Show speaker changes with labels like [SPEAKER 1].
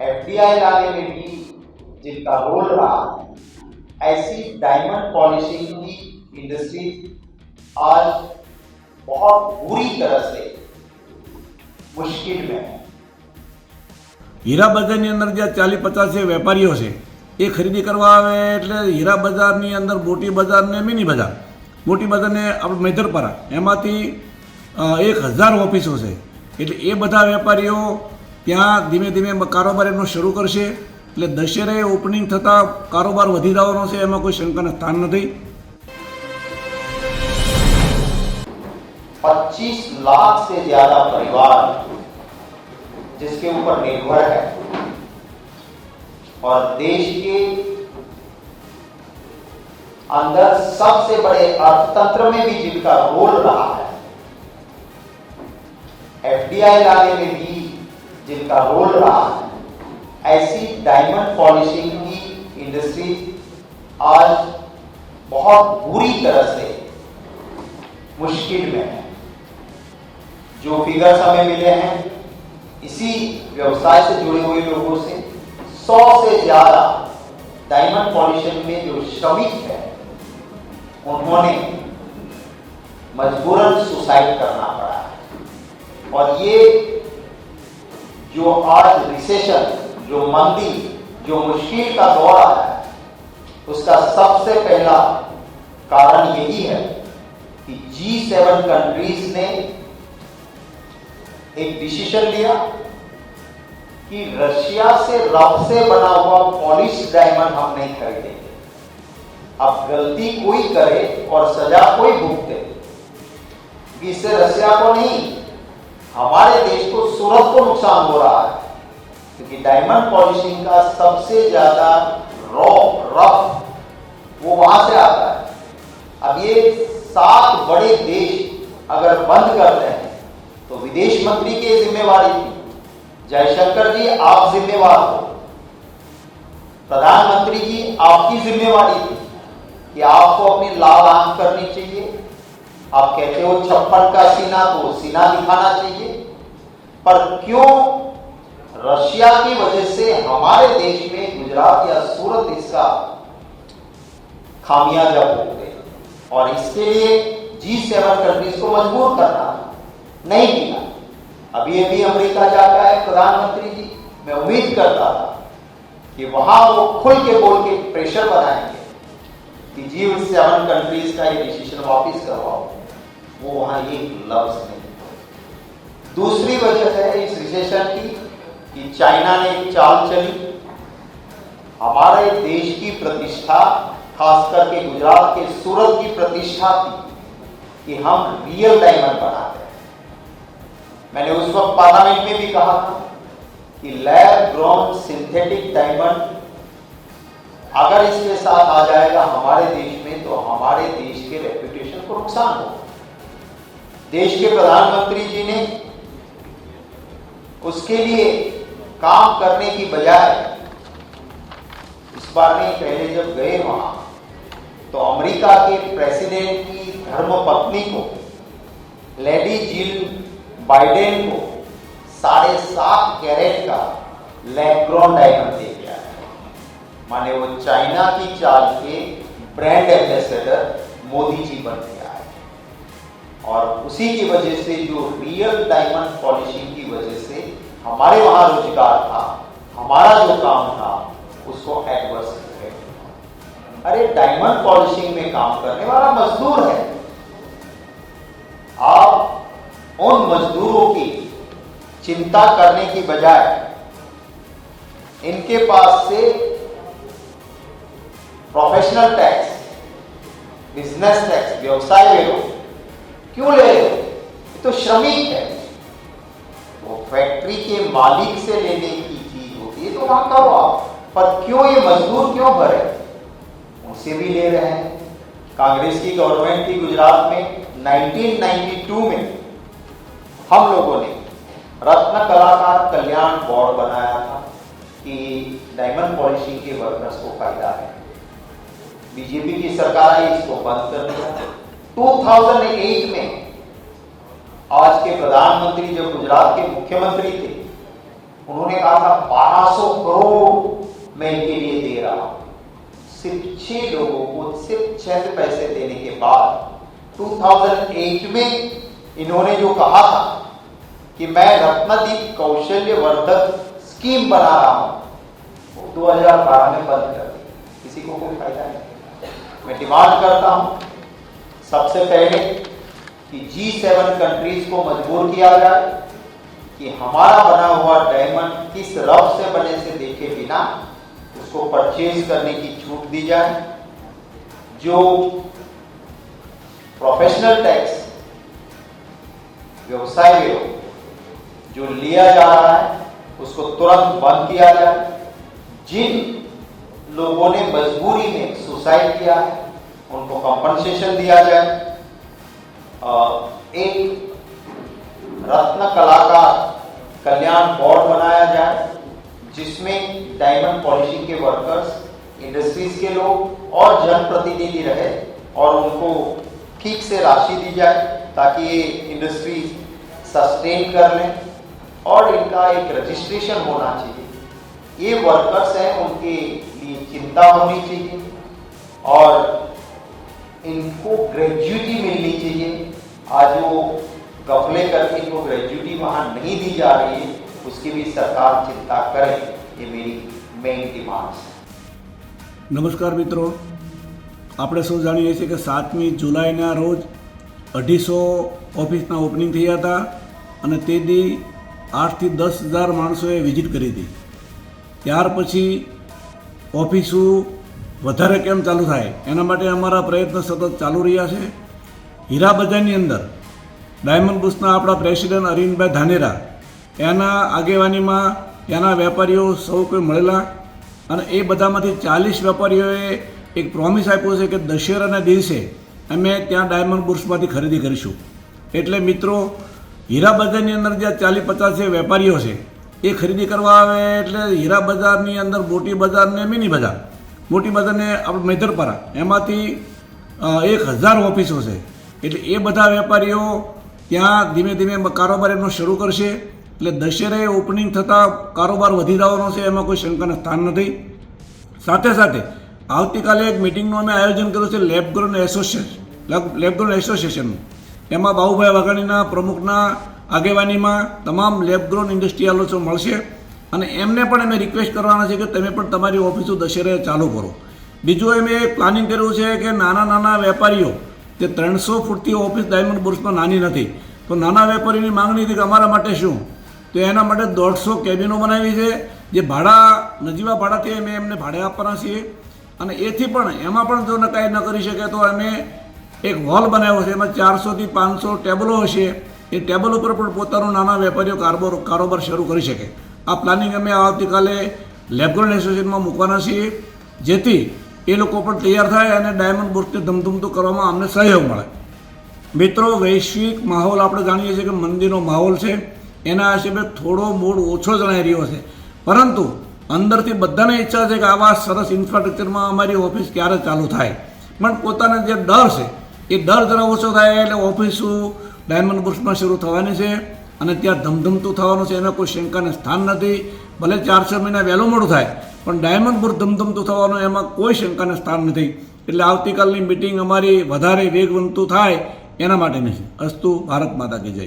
[SPEAKER 1] FDI लाने में भी जिनका रोल रहा, ऐसी डायमंड पॉलिशिंग की इंडस्ट्री आज बहुत बुरी तरह से मुश्किल में है।
[SPEAKER 2] હીરા બજારની અંદર જે 40-50 વેપારીઓ છે એ ખરીદી કરવા આવે એટલે હીરા બજારની અંદર મોટી બજાર ને મિની બજાર, મોટી બજારને આપણે મેજરપરા એમાંથી 1000 ઓફિસો છે એટલે એ બધા વેપારીઓ ત્યાં ધીમે ધીમે કારોબાર એમનો શરૂ કરશે એટલે દશેરે ઓપનિંગ થતાં કારોબાર વધી જવાનો છે, એમાં કોઈ શંકાનું સ્થાન નથી।
[SPEAKER 1] 25 लाख से ज्यादा परिवार जिसके ऊपर निर्भर है और देश के अंदर सबसे बड़े अर्थतंत्र में भी जिनका रोल रहा है, एफडीआई लाने में भी जिनका रोल रहा है, ऐसी डायमंड पॉलिशिंग की इंडस्ट्री आज बहुत बुरी तरह से मुश्किल में है। जो फिगर्स हमें मिले हैं इसी व्यवसाय से जुड़े हुए लोगों से 100 से ज्यादा डायमंड पॉलिशिंग में जो श्रमिक है उन्होंने मजबूरन सुसाइड करना पड़ा है। और ये जो आज रिसेशन, जो मंदी, जो मुश्किल का दौर आया है, उसका सबसे पहला कारण यही है कि G7 कंट्रीज ने एक डिसीजन लिया कि रशिया से रफ से बना हुआ पॉलिश डायमंड हम नहीं खरीदेंगे। अब गलती कोई करे और सजा कोई भुगते, इससे रशिया को नहीं हमारे देश को, सूरत को नुकसान हो रहा है, क्योंकि डायमंड पॉलिशिंग का सबसे ज्यादा रफ वो वहां से आता है। अब ये 7 बड़े देश अगर बंद करते हैं तो विदेश मंत्री की जिम्मेवारी थी, जयशंकर जी आप जिम्मेवार हो, प्रधानमंत्री जी आपकी जिम्मेवारी थी कि आपको अपनी लाल आंख करनी चाहिए। आप कहते हो 56 का सीना, तो सीना दिखाना चाहिए, पर क्यों रशिया की वजह से हमारे देश में गुजरात या सूरत इसका खामियाजा भोग गए? और इसके लिए G7 कंट्रीज को मजबूर करना नहीं किया। अभी अमेरिका जाकर आए प्रधानमंत्री जी, मैं उम्मीद करता था कि वहां वो खुल के बोल के प्रेशर बनाएंगे कि G7 कंट्रीज का ये डिसीजन वापस करवाओ। वो वहां एक लफ्ज नहीं। दूसरी वजह है इस रिसेशन की कि चाइना ने एक चाल चली, हमारे देश की प्रतिष्ठा, खास करके गुजरात के सूरत की प्रतिष्ठा थी कि हम रियल डायमंड बनाते हैं। मैंने उस वक्त पार्लियामेंट में भी कहा था कि लैब ग्रोन सिंथेटिक डायमंड अगर इसके साथ आ जाएगा हमारे देश में तो हमारे देश के रेपुटेशन को नुकसान होगा। देश के प्रधानमंत्री जी ने उसके लिए काम करने की बजाय इस बार में पहले जब गए वहां तो अमेरिका के प्रेसिडेंट की धर्मपत्नी को, लेडी जिल बाइडेन को 7.5 कैरेट का लैब ग्रोन डायमंड दे गया है। माने वो चाइना की चाल के ब्रांड एम्बेसडर मोदी जी बन गया है। और उसी की वजह से जो रियल डायमंड पॉलिशिंग की वजह से हमारे वहां रोजगार था, हमारा जो काम था, उसको एडवर्स इफेक्ट। अरे डायमंड पॉलिशिंग में काम करने वाला मजदूर है, आप उन मजदूरों की चिंता करने की बजाय इनके पास से प्रोफेशनल टैक्स, बिजनेस टैक्स, व्यवसाय वेरो क्यों ले रहे हो? ये तो श्रमिक है, वो फैक्ट्री के मालिक से लेने की चीज होती है तो वहां करो आप, पर क्यों ये मजदूर क्यों भरे? उनसे भी ले रहे हैं। कांग्रेस की गवर्नमेंट थी गुजरात में, 1992 में हम लोगों ने रत्न कलाकार कल्याण बोर्ड बनाया था कि डायमंड पॉलिशिंग के वर्कर्स को फायदा है। बीजेपी की सरकार आई, इसको बंद कर दिया। 2008 में आज के प्रधानमंत्री जब गुजरात के मुख्यमंत्री थे उन्होंने कहा था 1200 करोड़ मैं इनके लिए दे रहा हूं। सिर्फ 6 लोगों को सिर्फ 6 पैसे देने के बाद 2008 में इन्होंने जो कहा था कि मैं रत्नदीप कौशल्य वर्धक स्कीम बना रहा हूं, वो 2012 में बंद कर दी। किसी को कोई फायदा नहीं। मैं डिमांड करता हूं सबसे पहले कि G7 कंट्रीज को मजबूर किया जाए कि हमारा बना हुआ डायमंड किस रफ से बने से देखे बिना उसको परचेज करने की छूट दी जाए। जो प्रोफेशनल टैक्स व्यवसाय विरोध जो लिया जा रहा है उसको तुरंत बंद किया जाए। जिन लोगों ने मजबूरी में सुसाइड किया है उनको कंपनसेशन दिया जाए। एक रत्न कलाकार कल्याण बोर्ड बनाया जाए जिसमें डायमंड पॉलिशिंग के वर्कर्स, इंडस्ट्रीज के लोग और जनप्रतिनिधि रहे और उनको ठीक से राशि दी जाए ताकि ये इंडस्ट्री सस्टेन कर लें और इनका एक रजिस्ट्रेशन होना चाहिए। ये वर्कर्स हैं, उनके लिए चिंता होनी चाहिए और इनको ग्रेजुइटी मिलनी चाहिए। आज वो गफले करके इनको ग्रेजुइटी वहाँ नहीं दी जा रही है, उसकी भी सरकार चिंता करे। ये मेरी मेन डिमांड्स है।
[SPEAKER 2] નમસ્કાર મિત્રો, આપણે સૌ જાણીએ છીએ કે 7મી જુલાઈના રોજ 250 ઓફિસના ઓપનિંગ થયા હતા અને તે દી 8 થી 10 હજાર માણસોએ વિઝિટ કરી હતી। ત્યાર પછી ઓફિસો વધારે કેમ ચાલુ થાય એના માટે અમારા પ્રયત્ન સતત ચાલુ રહ્યા છે। હીરા બજારની અંદર ડાયમંડ બુર્સના આપણા પ્રેસિડેન્ટ અરવિંદભાઈ ધાનેરા એના આગેવાનીમાં ત્યાંના વેપારીઓ સૌ કોઈ મળેલા અને એ બધામાંથી 40 વેપારીઓએ એક પ્રોમિસ આપ્યો છે કે દશેરાના દિવસે અમે ત્યાં ડાયમંડ બુર્સમાંથી ખરીદી કરીશું। એટલે મિત્રો, હીરા બજારની અંદર જે 40-50 જે વેપારીઓ છે એ ખરીદી કરવા આવે એટલે હીરા બજારની અંદર મોટી બજાર ને મિની બજાર, મોટી બજારને આપણે મેધરપરા એમાંથી 1000 ઓફિસો છે। એટલે એ બધા વેપારીઓ ત્યાં ધીમે ધીમે કારોબાર એમનો શરૂ કરશે। એટલે દશેરે ઓપનિંગ થતાં કારોબાર વધી જવાનો છે, એમાં કોઈ શંકાનું સ્થાન નથી। સાથે સાથે આવતીકાલે એક મિટિંગનું અમે આયોજન કર્યું છે લેબગ્રોન એસોસિએશનનું। એમાં બાબુભાઈ વાઘાણીના પ્રમુખના આગેવાનીમાં તમામ લેબગ્રોન ઇન્ડસ્ટ્રીયલો મળશે અને એમને પણ અમે રિક્વેસ્ટ કરવાના છે કે તમે પણ તમારી ઓફિસો દશેરે ચાલુ કરો। બીજું અમે એક પ્લાનિંગ કર્યું છે કે નાના નાના વેપારીઓ જે 300 ફૂટથી ઓફિસ ડાયમંડ બુર્સમાં નાની નથી, તો નાના વેપારીની માંગણી હતી કે અમારા માટે શું, તો એના માટે 150 કેબિનો બનાવી છે જે ભાડા નજીવા ભાડાથી અમે એમને ભાડે આપવાના છીએ। અને એથી પણ એમાં પણ જો નકાઈ ન કરી શકે તો અમે એક હોલ બનાવ્યો છે, એમાં 400 થી 500 ટેબલો હશે। એ ટેબલ ઉપર પણ પોતાનો નાના વેપારીઓ કારોબાર શરૂ કરી શકે। આ પ્લાનિંગ અમે આવતીકાલે લેબગ્રોન એસોસિએશનમાં મૂકવાના છીએ જેથી એ લોકો પણ તૈયાર થાય અને ડાયમંડ બુર્સને ધમધમતું કરવામાં અમને સહયોગ મળે। મિત્રો, વૈશ્વિક માહોલ આપણે જાણીએ છીએ કે મંદીનો માહોલ છે, એના હિસાબે થોડો મૂડ ઓછો જણાઈ રહ્યો છે, પરંતુ અંદરથી બધાને ઈચ્છા છે કે આવા સરસ ઇન્ફ્રાસ્ટ્રક્ચરમાં અમારી ઓફિસ ક્યારે ચાલુ થાય। પણ પોતાનો જે ડર છે એ ડર જરા ઓછો થાય એટલે ઓફિસો ડાયમંડ બુર્સમાં શરૂ થવાની છે અને ત્યાં ધમધમતું થવાનું છે, એમાં કોઈ શંકાને સ્થાન નથી। ભલે 4-6 મહિના વહેલું મોડું થાય પણ ડાયમંડ બુર્સ ધમધમતું થવાનું એમાં કોઈ શંકાને સ્થાન નથી। એટલે આવતીકાલની મિટિંગ અમારી વધારે વેગવંતું થાય એના માટેની છે। અસ્તુ, ભારત માતા કી જય।